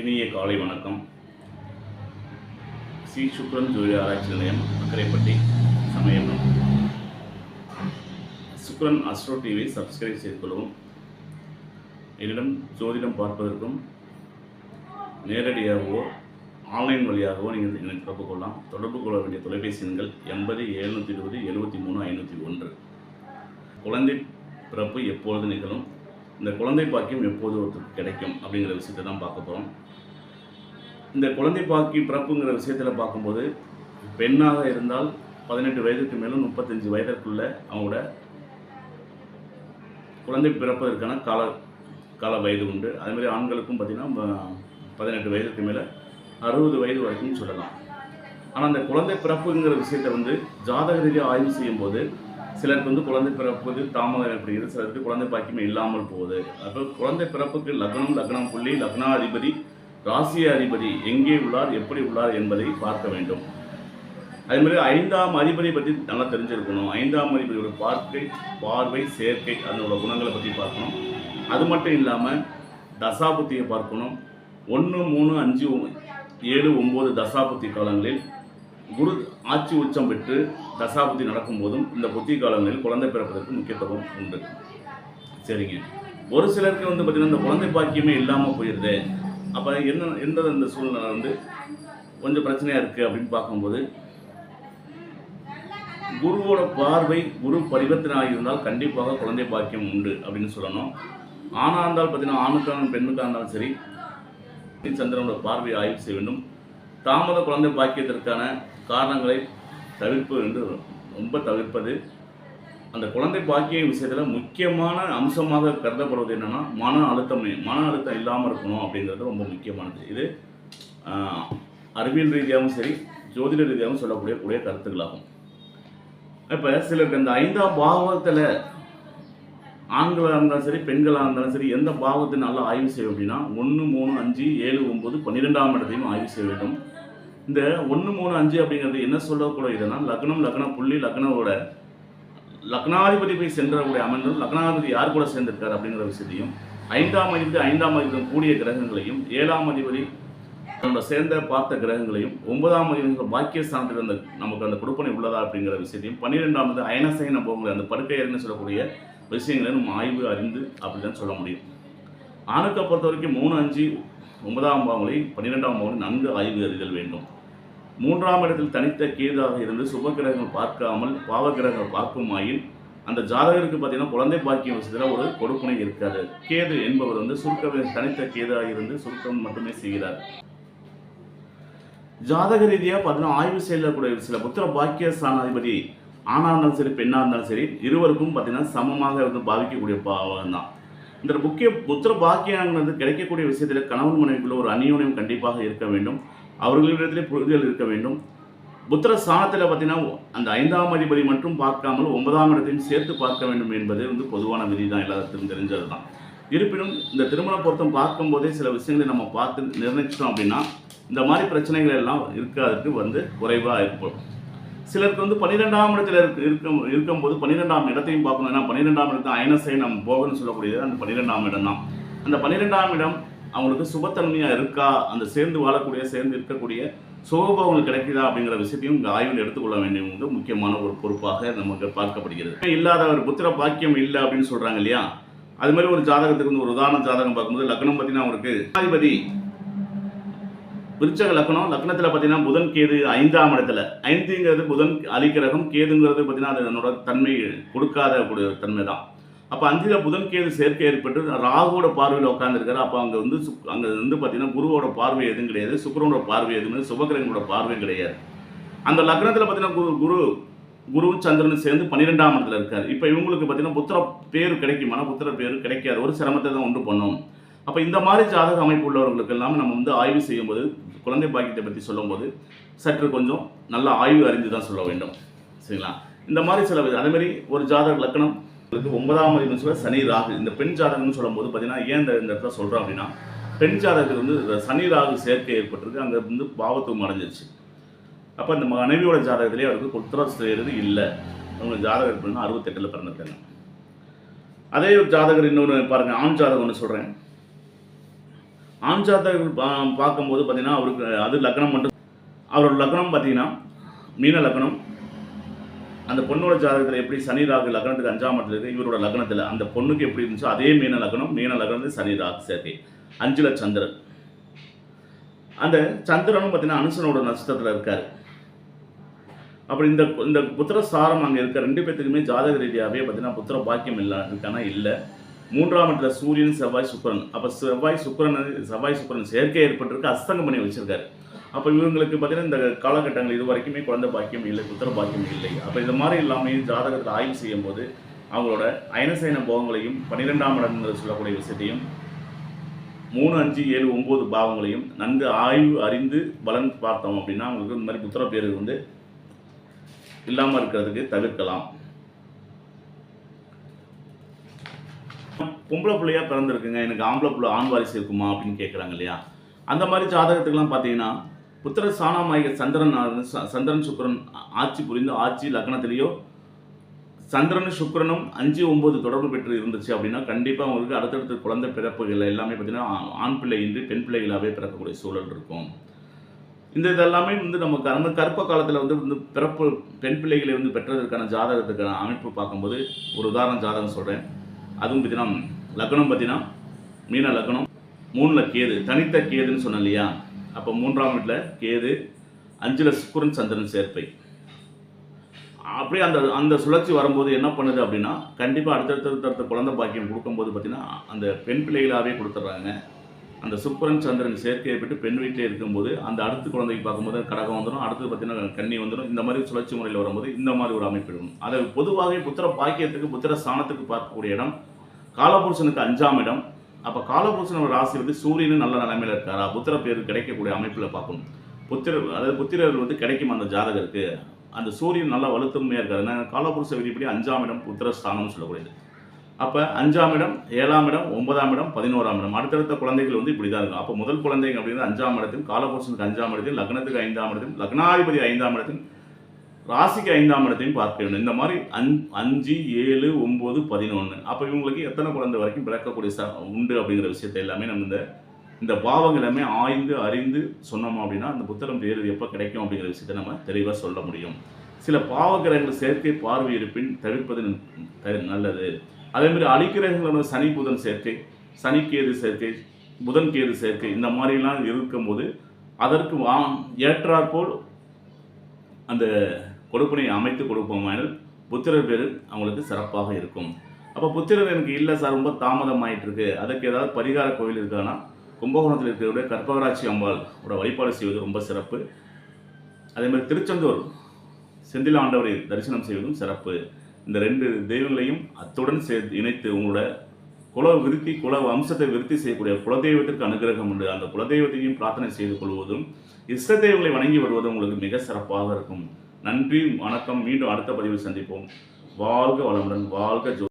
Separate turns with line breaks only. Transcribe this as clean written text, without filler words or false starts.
இனிய காலை வணக்கம். சி சுக்ரன் ஜோதிட ஆராய்ச்சி நிலையம், அக்கரைப்பட்டி, சமயபுரம். சுக்ரன் அஸ்ட்ரோ டிவி சப்ஸ்கிரைப் செய்து கொள்ளவும். என்னிடம் ஜோதிடம் பார்ப்பதற்கும் நேரடியாகவோ ஆன்லைன் வழியாகவோ நீங்கள் என்னை தொடர்பு கொள்ளலாம். தொடர்பு கொள்ள வேண்டிய தொலைபேசி எண்கள் 80 720 73 501. குழந்தை பிறப்பு எப்பொழுது நிகழும், இந்த குழந்தை பாக்கியம் எப்போது ஒருத்தருக்கு கிடைக்கும் அப்படிங்கிற விஷயத்தை தான் பார்க்க போகிறோம். இந்த குழந்தை பாக்கி பிறப்புங்கிற விஷயத்தில் பார்க்கும்போது, பெண்ணாக இருந்தால் 18 வயதுக்கு மேலும் 35 வயதிற்குள்ள அவங்களோட குழந்தை பிறப்பதற்கான கால வயது உண்டு. அதேமாதிரி ஆண்களுக்கும் பார்த்திங்கன்னா 18 வயதுக்கு மேலே 60 வயது வரைக்கும் சொல்லலாம். ஆனால் அந்த குழந்தை பிறப்புங்கிற விஷயத்தை ஜாதக ரீதியாக ஆய்வு செய்யும்போது சிலருக்கு குழந்தை பிறப்பது தாமதம் ஏற்படுகிறது, சிலருக்கு குழந்ை பாக்கியமே இல்லாமல் போகுது. அப்போ குழந்தை பிறப்புக்கு லக்னம் புள்ளி, லக்னாதிபதி, ராசி அதிபதி எங்கே உள்ளார், எப்படி உள்ளார் என்பதை பார்க்க வேண்டும். அதேமாதிரி 5ஆம் அதிபதி பற்றி நல்லா தெரிஞ்சிருக்கணும். 5ஆம் அதிபதியோட பார்வை, சேர்க்கை, அதனோட குணங்களை பற்றி பார்க்கணும். அது மட்டும் இல்லாமல் தசாபுத்தியை பார்க்கணும். 1, 3, 5, 7, 9 தசாபுத்தி காலங்களில் குரு ஆட்சி உச்சம் பெற்று தசாபுத்தி நடக்கும்போதும் இந்த புத்தி காலங்களில் குழந்தை பிறப்பதற்கு முக்கியத்துவம் உண்டு. சரிங்க, ஒரு சிலருக்கு பார்த்திங்கன்னா இந்த குழந்தை பாக்கியமே இல்லாமல் போயிடுது. அப்போ எந்த இந்த சூழ்நிலை கொஞ்சம் பிரச்சனையாக இருக்குது அப்படின்னு பார்க்கும்போது, குருவோட பார்வை, குரு பரிவர்த்தனை இருந்தால் கண்டிப்பாக குழந்தை பாக்கியம் உண்டு அப்படின்னு சொல்லணும். ஆணாக இருந்தால் பார்த்திங்கன்னா ஆணுக்கான பெண்ணுக்காக இருந்தாலும் சரி, சந்திரனோட பார்வையை ஆய்வு செய்ய வேண்டும். தாமத குழந்தை பாக்கியத்திற்கான காரணங்களை தவிர்ப்பது அந்த குழந்தை பாக்கிய விஷயத்தில் முக்கியமான அம்சமாக கருதப்படுவது என்னென்னா மன அழுத்தம் இல்லாமல் இருக்கணும் அப்படிங்கிறது ரொம்ப முக்கியமானது. இது அறிவியல் ரீதியாகவும் சரி, ஜோதிட ரீதியாகவும் சொல்லக்கூடிய கருத்துக்களாகும். இப்போ சிலருக்கு இந்த 5ஆம் பாவத்தில் ஆண்களாக இருந்தாலும் சரி, பெண்களாக இருந்தாலும் சரி, எந்த பாவத்தை நல்லா ஆய்வு செய்யும் அப்படின்னா 1, 3, 5, 7, 9, 12ஆம் இடத்தையும் ஆய்வு செய்ய வேண்டும். இந்த 1, 3, 5 அப்படிங்கிறது என்ன சொல்லக்கூடிய இதுனா லக்ன புள்ளி, லக்னோட லக்னாதிபதி போய் சென்றக்கூடிய அமர்ந்து லக்னாதிபதி யார் கூட சேர்ந்திருக்காரு அப்படிங்கிற விஷயத்தையும், 5ஆம் அதிபதி கூடிய கிரகங்களையும், 7ஆம் அதிபதி நம்மளோட சேர்ந்த பார்த்த கிரகங்களையும், 9ஆம் அதிபதி பாக்கியஸ்தானத்தில் நமக்கு அந்த கொடுப்பனை உள்ளதா அப்படிங்கிற விஷயத்தையும், 12ஆம் அயனசைன போகக்கூடிய அந்த படுக்கையர்னு சொல்லக்கூடிய விஷயங்களை நம்ம ஆய்வு அறிந்து அப்படி தான் சொல்ல முடியும். ஆணுக்கை பொறுத்த வரைக்கும் 3, 5, 9ஆம் பாவங்களையும் 12ஆம் பாவங்களையும் நன்கு ஆய்வு அறிதல் வேண்டும். 3ஆம் இடத்தில் தனித்த கேதாக இருந்து சுப கிரகங்கள் பார்க்காமல் பாவ கிரகங்கள் பார்க்குமாயின் அந்த ஜாதகருக்கு பார்த்தீங்கன்னா குழந்தை பாக்கிய விஷயத்தில் ஒரு கொடுப்பனை இருக்காது. கேது என்பவர் சுருக்க தனித்த கேதாக இருந்து சுருக்கம் மட்டுமே செய்கிறார். ஜாதக ரீதியாக பார்த்தீங்கன்னா ஆய்வு செய்யக்கூடிய சில புத்திர பாக்கிய ஸ்தானாதிபதி ஆணாக இருந்தாலும் சரி, பெண்ணாக இருந்தாலும் சரி, இருவருக்கும் பார்த்தீங்கன்னா சமமாக பாதிக்கக்கூடிய பாவம் தான். இந்த முக்கிய புத்திர பாக்கியங்கிறது கிடைக்கக்கூடிய விஷயத்தில் கணவன் மனைவிக்குள்ள ஒரு அந்யோன்யம் கண்டிப்பாக இருக்க வேண்டும். அவர்களிடத்திலே புரிதல் இருக்க வேண்டும். புத்திர ஸ்தானத்தில் பார்த்தீங்கன்னா அந்த 5ஆம் அதிபதி மட்டும் பார்க்காமல் 9ஆம் இடத்தையும் சேர்த்து பார்க்க வேண்டும் என்பது பொதுவான விதி தான், எல்லாத்துக்கும் தெரிஞ்சது தான். இருப்பினும் இந்த திருமண பொருத்தம் பார்க்கும்போதே சில விஷயங்களை நம்ம பார்த்து நிர்ணயிச்சிட்டோம் அப்படின்னா இந்த மாதிரி பிரச்சனைகள் எல்லாம் இருக்காதற்கு குறைவாக ஏற்படும். சிலருக்கு 12ஆம் இடத்துல இருக்கும்போது 12ஆம் இடத்தையும் பார்க்கணும். ஏன்னா 12ஆம் இடத்தை அயனசை நம்ம போகணும்னு சொல்லக்கூடியது அந்த 12ஆம் இடம் தான். அந்த 12ஆம் இடம் அவங்களுக்கு சுபத்தன்மையாக இருக்கா, அந்த சேர்ந்து வாழக்கூடிய, சேர்ந்து இருக்கக்கூடிய சுகபோகங்கள் கிடைக்குதா அப்படிங்கிற விஷயத்தையும் இங்கே ஆய்வில் எடுத்துக்கொள்ள வேண்டிய முக்கியமான ஒரு பொறுப்பாக நமக்கு பார்க்கப்படுகிறது. இல்லாத ஒரு புத்திர பாக்கியம் இல்லை அப்படின்னு சொல்கிறாங்க இல்லையா, அது மாதிரி ஒரு ஜாதகத்துக்கு ஒரு உதாரண ஜாதகம் பார்க்கும்போது லக்னம் பார்த்தீங்கன்னா அவருக்கு அதிபதி விருச்சக லக்னத்தில் பார்த்தீங்கன்னா புதன் கேது 5ஆம் இடத்துல. 5ங்கிறது புதன் அலிக்கிரகம், கேதுங்கிறது பார்த்தீங்கன்னா அது அதனோட தன்மை கொடுக்காத கூடிய தன்மை தான். அப்போ 5ல் புதன் கேது சேர்க்கை ஏற்பட்டு ராகுவோட பார்வையில் உட்காந்துருக்காரு. அப்போ அங்கே பார்த்தீங்கன்னா குருவோட பார்வை எதுவும் கிடையாது, சுக்கிரனோட பார்வை எதுவுமே, சுபகிரகங்களோட பார்வை கிடையாது. அந்த லக்னத்தில் பார்த்தீங்கன்னா குருவும் சந்திரனும் சேர்ந்து 12ஆம் இடத்துல இருக்காரு. இப்போ இவங்களுக்கு பார்த்தீங்கன்னா புத்திர பேர் கிடைக்குமானா புத்திர பேர் கிடைக்காது, ஒரு சிரமத்தை தான் உண்டு பண்ணும். அப்போ இந்த மாதிரி ஜாதக அமைப்பு உள்ளவர்களுக்கு எல்லாமே நம்ம ஆய்வு செய்யும்போது குழந்தை பாக்கியத்தை பற்றி சொல்லும்போது சற்று கொஞ்சம் நல்லா ஆய்வு அறிந்து தான் சொல்ல வேண்டும். சரிங்களா? இந்த மாதிரி சில அதேமாதிரி ஒரு ஜாதக லக்னம் 9ஆம் அதிபதி சொல்ல சனி ராகு, இந்த பெண் ஜாதகம்னு சொல்லும்போது பார்த்தீங்கன்னா ஏன் இந்த இடத்துல சொல்கிறோம் அப்படின்னா, பெண் ஜாதகத்துக்கு சனி ராகு சேர்க்கை ஏற்பட்டிருக்கு, அங்கே பாவத்துவம் அடைஞ்சிருச்சு. அப்போ இந்த மனைவியோட ஜாதகத்திலே அவருக்கு புத்திர செய்கிறது இல்லை. அவங்க ஜாதகம் எப்படின்னா 68ல் பிறந்திருக்காங்க. அதே ஜாதகர் இன்னொன்று பாருங்கள், ஆண் ஜாதகம் ஒன்று சொல்கிறேன். ஆண் ஜாதகர்கள் பார்க்கும்போது பார்த்தீங்கன்னா அவருக்கு அது லக்னம் மட்டும், அவரோட லக்னம் பார்த்தீங்கன்னா மீன லக்னம். அந்த பொண்ணோட ஜாதகத்தில் எப்படி சனி ராகு லக்னத்துக்கு 5ஆம் இடத்துல இருக்குது, இவரோட லக்னத்தில் அந்த பொண்ணுக்கு எப்படி இருந்துச்சோ அதே மீன லக்னம். மீன லக்னத்தில் சனி ராகு சேர்க்கை, 5ல் சந்திரன். அந்த சந்திரனும் பார்த்தீங்கன்னா அனுசனோட நட்சத்திரத்தில் இருக்கார். அப்படி இந்த இந்த புத்திர சாரம் அங்கே இருக்க 2 பேத்துக்குமே ஜாதக ரீதியாகவே பார்த்தீங்கன்னா புத்திர பாக்கியம் இருக்கானா இல்லை. 3ஆம் இடத்துல சூரியன் செவ்வாய் சுக்கிரன். அப்போ செவ்வாய் சுக்கிரன் சேர்க்கை ஏற்பட்டிருக்கு, அஸ்தங்கம் பண்ணி வச்சிருக்காரு. அப்போ இவங்களுக்கு பார்த்தீங்கன்னா இந்த காலகட்டங்கள் இது வரைக்குமே குழந்தை பாக்கியம் இல்லை, புத்திர பாக்கியம் இல்லை. அப்போ இந்த மாதிரி இல்லாமல் ஜாதகத்தில் ஆய்வு செய்யும் போது அவங்களோட அயனசயன போகங்களையும் 12ஆம் இடங்கள் சொல்லக்கூடிய விஷயத்தையும் 3, 5, 7, 9 பாவங்களையும் நன்கு ஆய்வு அறிந்து பலன் பார்த்தோம் அப்படின்னா அவங்களுக்கு இந்த மாதிரி புத்திர பேர் வந்து இல்லாமல் இருக்கிறதுக்கு தவிர்க்கலாம். பொம்பளை பிள்ளையா பிறந்திருக்குங்க, எனக்கு ஆம்பளை பிள்ளை ஆண் வாரிசு இருக்குமா அப்படின்னு கேட்குறாங்க இல்லையா. அந்த மாதிரி ஜாதகத்துக்கெல்லாம் பார்த்தீங்கன்னா புத்திர சாணமாகிய சந்திரன் சுக்கிரன் ஆட்சி புரிந்து ஆட்சி லக்னத்திலேயோ சந்திரன் சுக்கிரனும் 5, 9 தொடர்பு பெற்று இருந்துச்சு அப்படின்னா கண்டிப்பாக அவங்களுக்கு அடுத்தடுத்த குழந்தை பிறப்புகள் எல்லாமே பார்த்தீங்கன்னா ஆண் பிள்ளை இன்றி பெண் பிள்ளைகளாகவே பிறக்கக்கூடிய சூழல் இருக்கும். இதெல்லாமே வந்து நமக்கு அந்த கர்ப்ப காலத்தில் வந்து பிறப்பு பெண் பிள்ளைகளை வந்து பெற்றதற்கான ஜாதகத்துக்கான அமைப்பு பார்க்கும்போது ஒரு உதாரண ஜாதகம் சொல்கிறேன். அதுவும் பார்த்தீங்கன்னா லக்னம் பார்த்தீங்கன்னா மீன லக்னம், 3ல் கேது, தனித்த கேதுன்னு சொன்னேன் இல்லையா. அப்போ 3ஆம் வீட்டில் கேது, 5ல் சுக்கிரன் சந்திரன் சேர்ப்பை. அப்படியே அந்த சுழற்சி வரும்போது என்ன பண்ணுது அப்படின்னா கண்டிப்பாக அடுத்தடுத்த குழந்தை பாக்கியம் கொடுக்கும்போது பார்த்தீங்கன்னா அந்த பெண் பிள்ளைகளாகவே கொடுத்துட்றாங்க. அந்த சுக்கிரன் சந்திரன் சேர்க்கையை விட்டு பெண் வீட்டிலே இருக்கும்போது அந்த அடுத்த குழந்தைக்கு பார்க்கும்போது கடகம் வந்துடும், அடுத்தது பார்த்தீங்கன்னா கன்னி வந்துடும். இந்த மாதிரி சுழற்சி முறையில் வரும்போது இந்த மாதிரி ஒரு அமைப்பு இருக்கும். அதை பொதுவாகவே புத்திர பாக்கியத்துக்கு புத்திர ஸ்தானத்துக்கு பார்க்கக்கூடிய இடம் காலபுருஷனுக்கு 5ஆம் இடம். அப்போ காலபுருஷனோட ராசி வந்து சூரியனும் நல்ல நிலைமையில் இருக்காரா, புத்திர பேர் கிடைக்கக்கூடிய அமைப்பில் பார்க்கணும். புத்திரர்கள் வந்து கிடைக்கும் அந்த ஜாதகருக்கு. அந்த சூரியன் நல்லா வலுத்தன்மையாக இருக்காரு. காலபுருஷ விதிப்படி 5ஆம் இடம் புத்திரஸ்தானம்னு சொல்லக்கூடியது. அப்போ 5ஆம் இடம், 7ஆம் இடம், 9ஆம் இடம், 11ஆம் இடம் அடுத்தடுத்த குழந்தைகள் வந்து இப்படி தான் இருக்கும். அப்போ முதல் குழந்தைங்க அப்படிங்கிறது 5ஆம் இடத்தில், காலபுருஷனுக்கு 5ஆம் இடத்தில், லக்னத்துக்கு 5ஆம் இடத்தில், லக்னாதிபதி 5ஆம் இடத்தில், ராசிக்கு 5ஆம் இடத்தையும் பார்க்க வேண்டும். இந்த மாதிரி 5, 7, 9, 11 அப்போ இவங்களுக்கு எத்தனை குழந்தை வரைக்கும் பிறக்கக்கூடிய உண்டு அப்படிங்கிற விஷயத்தை எல்லாமே நம்ம இந்த பாவங்கள் எல்லாமே ஆய்ந்து அறிந்து சொன்னோம் அப்படின்னா அந்த புத்திரம் பேர் எப்போ கிடைக்கும் அப்படிங்கிற விஷயத்தை நம்ம தெளிவாக சொல்ல முடியும். சில பாவகிரகங்கள் சேர்க்கை பார்வை இருப்பின் தவிர்ப்பது நல்லது. அதேமாதிரி அலிக்கிரகங்களோட சனி புதன் சேர்க்கை, சனி கேது சேர்க்கை, புதன் கேது சேர்க்கை இந்த மாதிரிலாம் இருக்கும்போது அதற்கு ஏற்றாற்போல் அந்த கொடுப்பினை அமைத்து கொடுப்போமானால் புத்திரர் பேர் அவங்களுக்கு சிறப்பாக இருக்கும். அப்போ புத்திரர் எனக்கு இல்லை சார், ரொம்ப தாமதம் ஆகிட்டு இருக்கு, அதுக்கு ஏதாவது பரிகார கோவில் இருக்கான்னா கும்பகோணத்தில் இருக்கிற கற்பகராட்சி அம்பாளோட வழிபாடு செய்வது ரொம்ப சிறப்பு. அதேமாதிரி திருச்செந்தூர் செந்தில் ஆண்டவரை தரிசனம் செய்வதும் சிறப்பு. இந்த 2 தெய்வங்களையும் அத்துடன் இணைத்து உங்களோட குல வம்சத்தை விருத்தி செய்யக்கூடிய குலதெய்வத்திற்கு அனுகிரகம் உண்டு. அந்த குலதெய்வத்தையும் பிரார்த்தனை செய்து கொள்வதும் இஷ்ட தெய்வங்களை வணங்கி வருவதும் உங்களுக்கு மிக சிறப்பாக இருக்கும். நன்றி, வணக்கம். மீண்டும் அடுத்த பதிவில் சந்திப்போம். வாழ்க வளமுடன், வாழ்க